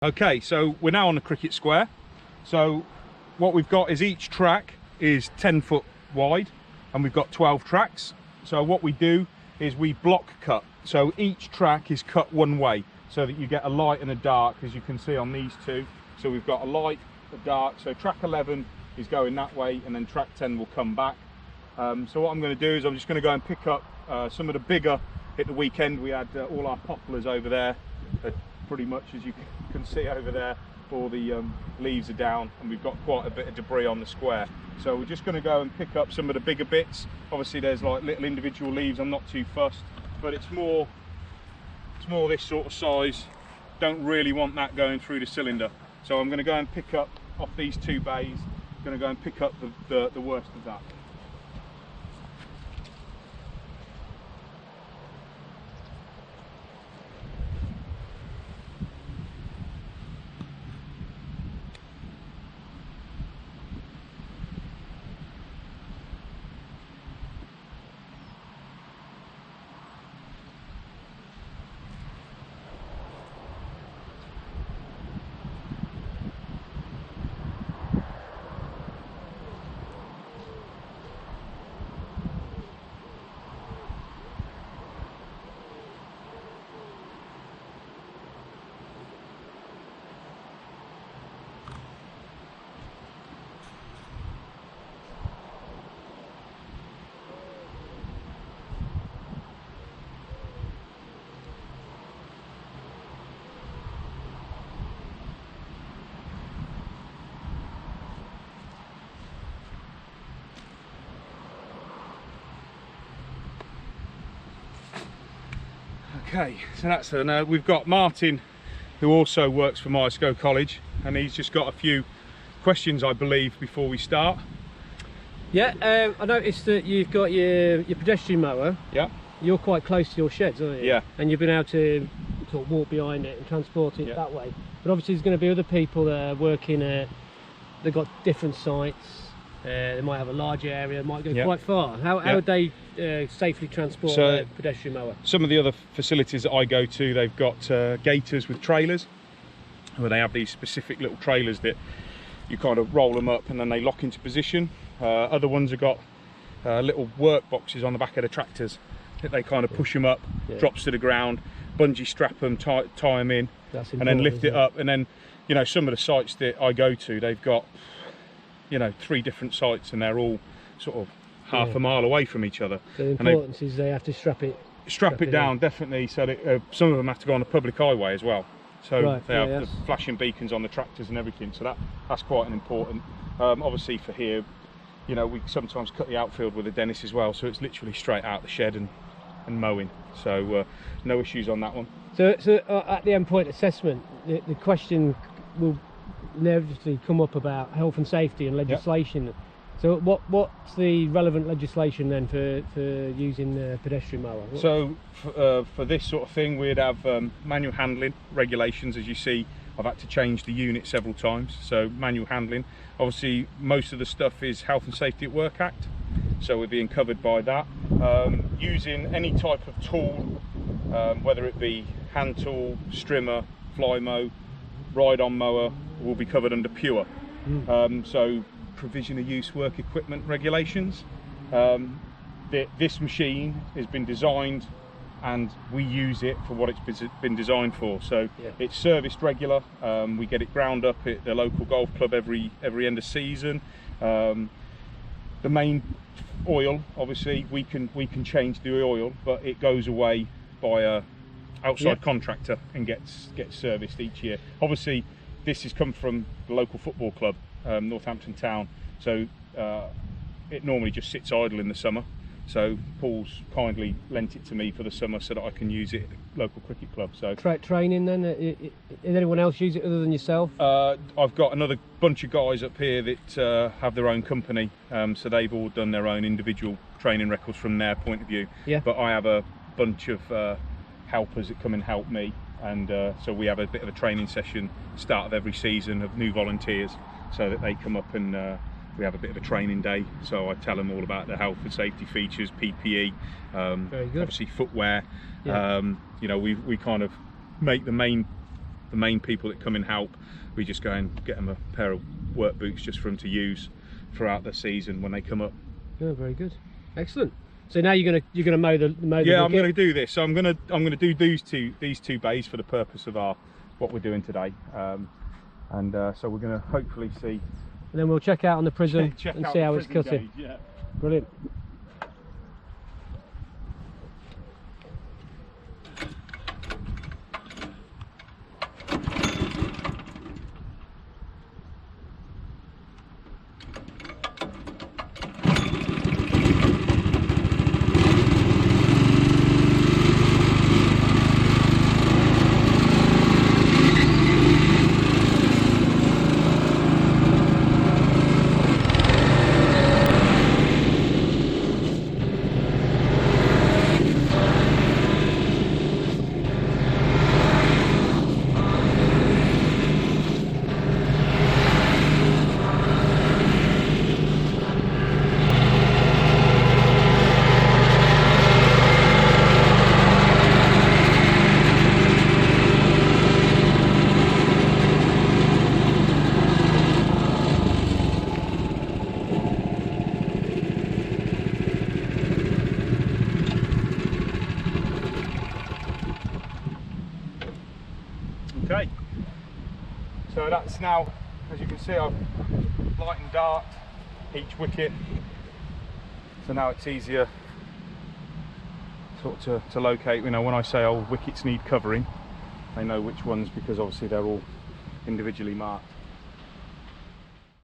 Okay, so we're now on the cricket square. So what we've got is each track is 10 foot wide and we've got 12 tracks. So what we do is we block cut. So each track is cut one way so that you get a light and a dark, as you can see on these two. So we've got a light, a dark. So track 11 is going that way and then track 10 will come back. So what I'm going to do is I'm just going to go and pick up some of the bigger. At the weekend we had all our poplars over there. Pretty much, as you can see over there, all the leaves are down and we've got quite a bit of debris on the square. So we're just going to go and pick up some of the bigger bits. Obviously there's like little individual leaves, I'm not too fussed, but it's more this sort of size. Don't really want that going through the cylinder. So I'm going to go and pick up off these two bays, going to go and pick up the worst of that. Okay, so that's it. We've got Martin, who also works for Mowing College, and he's just got a few questions, I believe, before we start. Yeah, I noticed that you've got your pedestrian mower. Yeah. You're quite close to your sheds, aren't you? Yeah. And you've been able to sort of walk behind it and transport it that way. But obviously there's going to be other people that are working, they've got different sites. They might have a large area, might go quite far. How would they safely transport a pedestrian mower? Some of the other facilities that I go to, they've got gators with trailers, where they have these specific little trailers that you kind of roll them up and then they lock into position. Other ones have got little work boxes on the back of the tractors that they kind of push them up, drops to the ground, bungee strap them, tie them in, and then lift it up. And then, you know, some of the sites that I go to, they've got, you know, 3 different sites and they're all sort of half a mile away from each other. So the importance is they have to strap it down, definitely, so that some of them have to go on a public highway as well. So they have the flashing beacons on the tractors and everything, so that's quite an important. Obviously for here, you know, we sometimes cut the outfield with a Dennis as well, so it's literally straight out the shed and mowing, so no issues on that one. So at the endpoint assessment, the question will inevitably come up about health and safety and legislation. Yep. So what's the relevant legislation then for using the pedestrian mower? So for this sort of thing, we'd have manual handling regulations. As you see, I've had to change the unit several times. So manual handling, obviously most of the stuff is Health and Safety at Work Act, so we're being covered by that. Using any type of tool, whether it be hand tool, strimmer, fly mow, ride-on mower, will be covered under PURE. So provision of use work equipment regulations. This machine has been designed and we use it for what it's been designed for. So it's serviced regular. We get it ground up at the local golf club every end of season. The main oil, obviously, we can change the oil, but it goes away by a outside contractor and gets serviced each year. Obviously, this has come from the local football club, Northampton Town, so it normally just sits idle in the summer. So Paul's kindly lent it to me for the summer so that I can use it at the local cricket club. So training then, did anyone else use it other than yourself? I've got another bunch of guys up here that have their own company, so they've all done their own individual training records from their point of view. But I have a bunch of helpers that come and help me, and so we have a bit of a training session start of every season of new volunteers, so that they come up and we have a bit of a training day. So I tell them all about the health and safety features, PPE, Very good. obviously footwear. You know, we kind of make the main the main people that come and help, we just go and get them a pair of work boots just for them to use throughout the season when they come up. Yeah, very good, excellent. So now you're gonna mow the yeah, I'm gonna do this. So I'm gonna do these two bays for the purpose of what we're doing today, so we're gonna hopefully see. And then we'll check out on the prism and see how it's cutting. Yeah. Brilliant. Okay, so that's now, as you can see, I've lightened dark each wicket, so now it's easier sort of to locate. You know, when I say old wickets need covering, they know which ones, because obviously they're all individually marked.